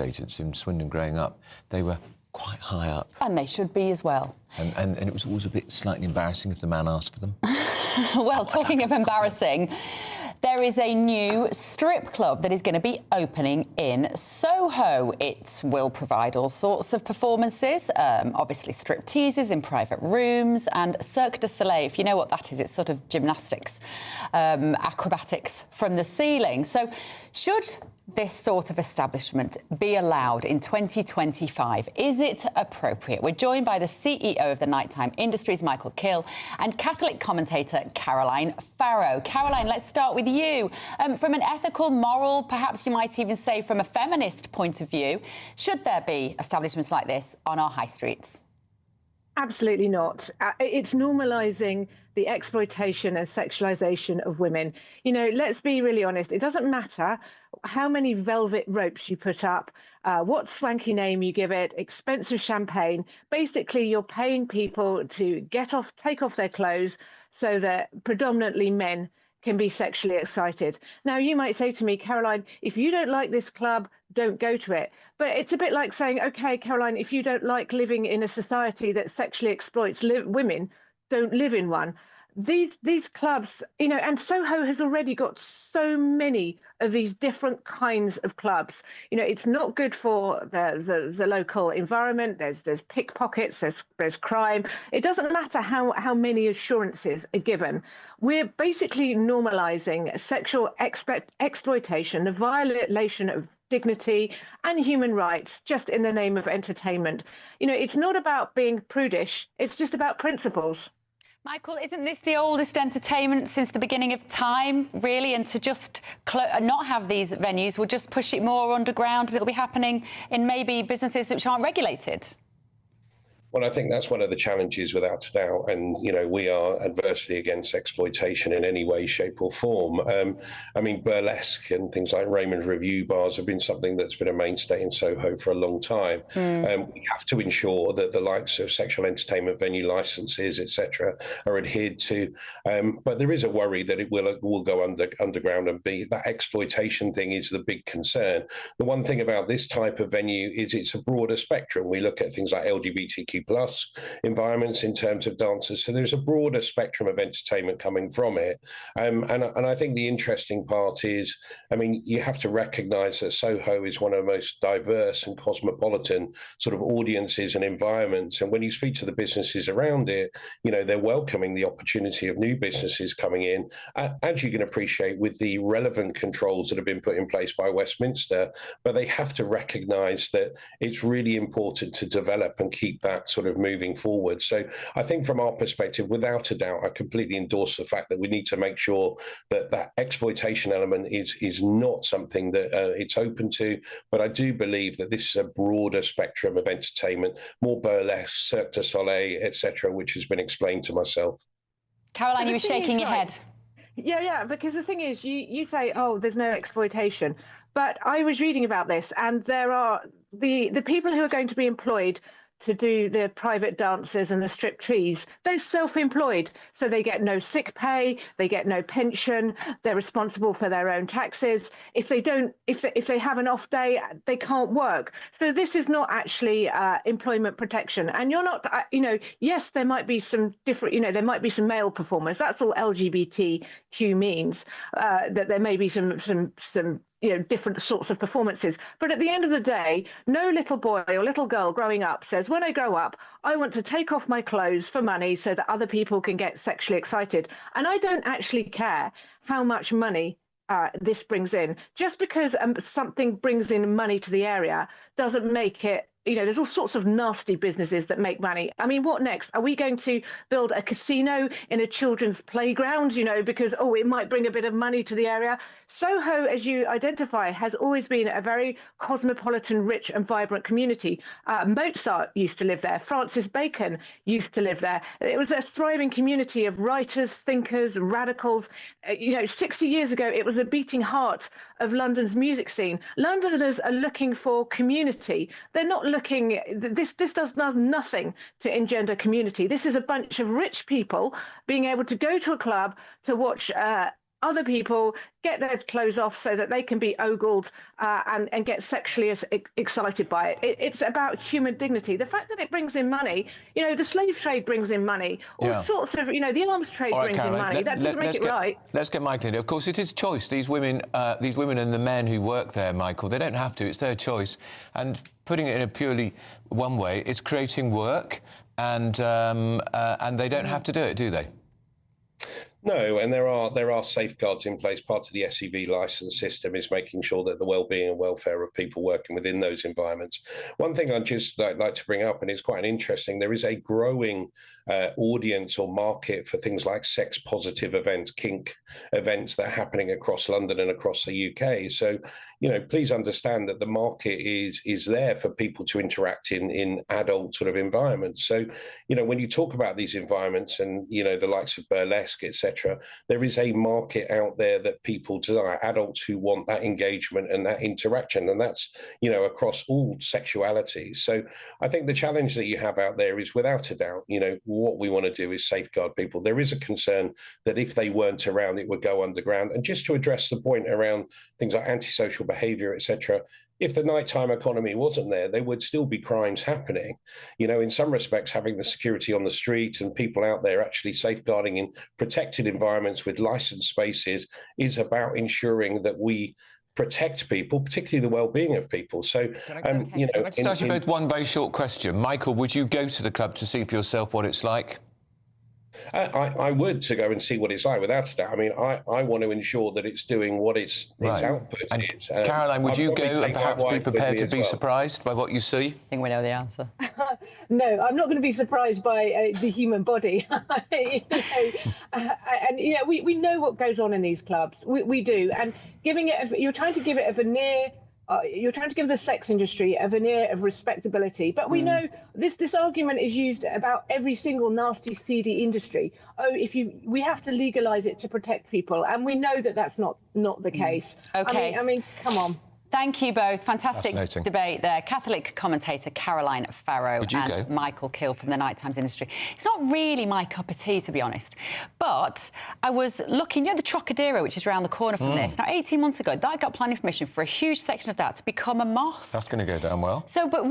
agents in Swindon growing up, they were quite high up. And they should be as well. And it was always a bit slightly embarrassing if the man asked for them. Well, talking of embarrassing, there is a new strip club that is going to be opening in Soho. It will provide all sorts of performances, obviously strip teases in private rooms, and Cirque du Soleil, if you know what that is, it's sort of gymnastics, acrobatics from the ceiling. So should this sort of establishment be allowed in 2025? Is it appropriate? We're joined by the CEO of the Nighttime Industries, Michael Kill, and Catholic commentator Caroline Farrow. Caroline, let's start with you. From an ethical, moral, perhaps you might even say from a feminist point of view, should there be establishments like this on our high streets? Absolutely not. It's normalising the exploitation and sexualisation of women. You know, let's be really honest. It doesn't matter how many velvet ropes you put up, what swanky name you give it, expensive champagne. Basically, you're paying people to take off their clothes so that predominantly men can be sexually excited. Now, you might say to me, Caroline, if you don't like this club, don't go to it. But it's a bit like saying, OK, Caroline, if you don't like living in a society that sexually exploits women, don't live in one. These clubs, you know, and Soho has already got so many of these different kinds of clubs. You know, it's not good for the local environment. There's pickpockets, there's crime. It doesn't matter how many assurances are given. We're basically normalising sexual exploitation, the violation of dignity and human rights just in the name of entertainment. You know, it's not about being prudish. It's just about principles. Michael, isn't this the oldest entertainment since the beginning of time, really? And to just not have these venues will just push it more underground, and it'll be happening in maybe businesses which aren't regulated. Well, I think that's one of the challenges, without a doubt. And, you know, we are adversely against exploitation in any way, shape or form. I mean, burlesque and things like Raymond's Review bars have been something that's been a mainstay in Soho for a long time. We have to ensure that the likes of sexual entertainment venue licenses, etc., are adhered to. But there is a worry that it will go underground, and that exploitation thing is the big concern. The one thing about this type of venue is it's a broader spectrum. We look at things like LGBTQ+ environments in terms of dancers. So there's a broader spectrum of entertainment coming from it. And I think the interesting part is, I mean, you have to recognise that Soho is one of the most diverse and cosmopolitan sort of audiences and environments. And when you speak to the businesses around it, you know, they're welcoming the opportunity of new businesses coming in, as you can appreciate, with the relevant controls that have been put in place by Westminster. But they have to recognise that it's really important to develop and keep that sort of moving forward. So I think from our perspective, without a doubt, I completely endorse the fact that we need to make sure that that exploitation element is not something that it's open to. But I do believe that this is a broader spectrum of entertainment, more burlesque, Cirque du Soleil, etc., which has been explained to myself. Caroline, you were shaking your head. Yeah, because the thing is, you say, oh, there's no exploitation. But I was reading about this, and there are the people who are going to be employed to do the private dances and the striptease, they're self-employed, so they get no sick pay, they get no pension, they're responsible for their own taxes. If they have an off day, they can't work. So this is not actually employment protection. And you're not, you know, yes, there might be some different, you know, there might be some male performers. That's all LGBTQ means, that there may be some you know, different sorts of performances. But at the end of the day, no little boy or little girl growing up says, when I grow up, I want to take off my clothes for money so that other people can get sexually excited. And I don't actually care how much money this brings in. Just because something brings in money to the area doesn't make it, you know, there's all sorts of nasty businesses that make money. I mean, what next? Are we going to build a casino in a children's playground, you know, because, oh, it might bring a bit of money to the area? Soho, as you identify, has always been a very cosmopolitan, rich and vibrant community. Mozart used to live there. Francis Bacon used to live there. It was a thriving community of writers, thinkers, radicals. You know, 60 years ago, it was the beating heart of London's music scene. Londoners are looking for community. They're not looking, this does nothing to engender community. This is a bunch of rich people being able to go to a club to watch other people get their clothes off so that they can be ogled and get sexually excited by it. It's about human dignity. The fact that it brings in money, you know, the slave trade brings in money, all sorts of, you know, the arms trade brings in money. That doesn't make it right. Let's get Michael in. Of course, it is choice. These women and the men who work there, Michael, they don't have to. It's their choice. And putting it in a purely one way, it's creating work, and they don't have to do it, do they? No, and there are safeguards in place. Part of the SEV license system is making sure that the well-being and welfare of people working within those environments. One thing I'd just like to bring up, and it's quite interesting, there is a growing audience or market for things like sex-positive events, kink events that are happening across London and across the UK. So, you know, please understand that the market is there for people to interact in adult sort of environments. So, you know, when you talk about these environments and, you know, the likes of burlesque, etc., there is a market out there that people desire, adults who want that engagement and that interaction, and that's, you know, across all sexualities. So I think the challenge that you have out there is, without a doubt, you know, what we want to do is safeguard people. There is a concern that if they weren't around, it would go underground. And just to address the point around things like antisocial behaviour, etc., if the nighttime economy wasn't there, there would still be crimes happening. You know, in some respects, having the security on the street and people out there actually safeguarding in protected environments with licensed spaces is about ensuring that we protect people, particularly the well-being of people. So, you know, let's start with one very short question. Michael, would you go to the club to see for yourself what it's like? I would, to go and see what it's like, without a doubt. I mean, I want to ensure that it's doing what its output is. Caroline, would you go and perhaps be prepared to be surprised by what you see? I think we know the answer. No, I'm not going to be surprised by the human body. You know, and you know, we know what goes on in these clubs. We do, and giving it, you're trying to give it a veneer. You're trying to give the sex industry a veneer of respectability, but we know this argument is used about every single nasty, seedy industry. Oh, we have to legalise it to protect people, and we know that that's not the case. Okay. I mean, come on. Thank you both. Fantastic debate there. Catholic commentator Caroline Farrow and Michael Kill from the Night Times industry. It's not really my cup of tea, to be honest. But I was looking, you know, the Trocadero, which is around the corner from this. Now, 18 months ago, that got planning permission for a huge section of that to become a mosque. That's going to go down well. So, but